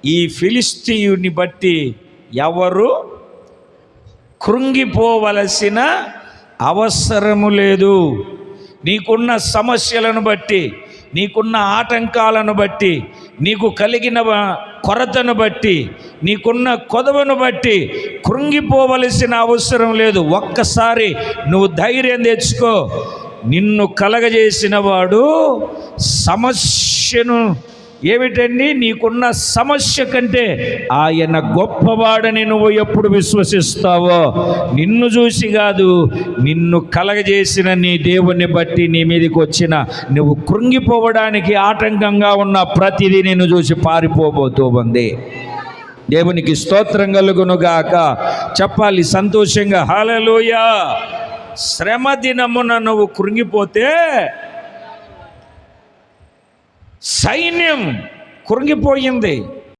ఈ ఫిలిష్తీయుని బట్టి ఎవరు కృంగిపోవలసిన అవసరము లేదు. నీకున్న సమస్యలను బట్టి, నీకున్న ఆటంకాలను బట్టి, నీకు కలిగిన కొరతను బట్టి, నీకున్న కొదవను బట్టి కృంగిపోవలసిన అవసరం లేదు. ఒక్కసారి నువ్వు ధైర్యం తెచ్చుకో. నిన్ను కలగజేసిన వాడు సమస్యను ఏమిటండి, నీకున్న సమస్య కంటే ఆయన గొప్పవాడని నువ్వు ఎప్పుడు విశ్వసిస్తావో, నిన్ను చూసి కాదు, నిన్ను కలగజేసిన నీ దేవుని బట్టి నీ మీదకి వచ్చిన నువ్వు కృంగిపోవడానికి ఆటంకంగా ఉన్న ప్రతిదీ నిన్ను చూసి పారిపోబోతూ ఉంది. దేవునికి స్తోత్రం కలుగునుగాక. చెప్పాలి సంతోషంగా హల్లెలూయా. శ్రమ దినమున నువ్వు కృంగిపోతే సైన్యం కృంగిపోయింది.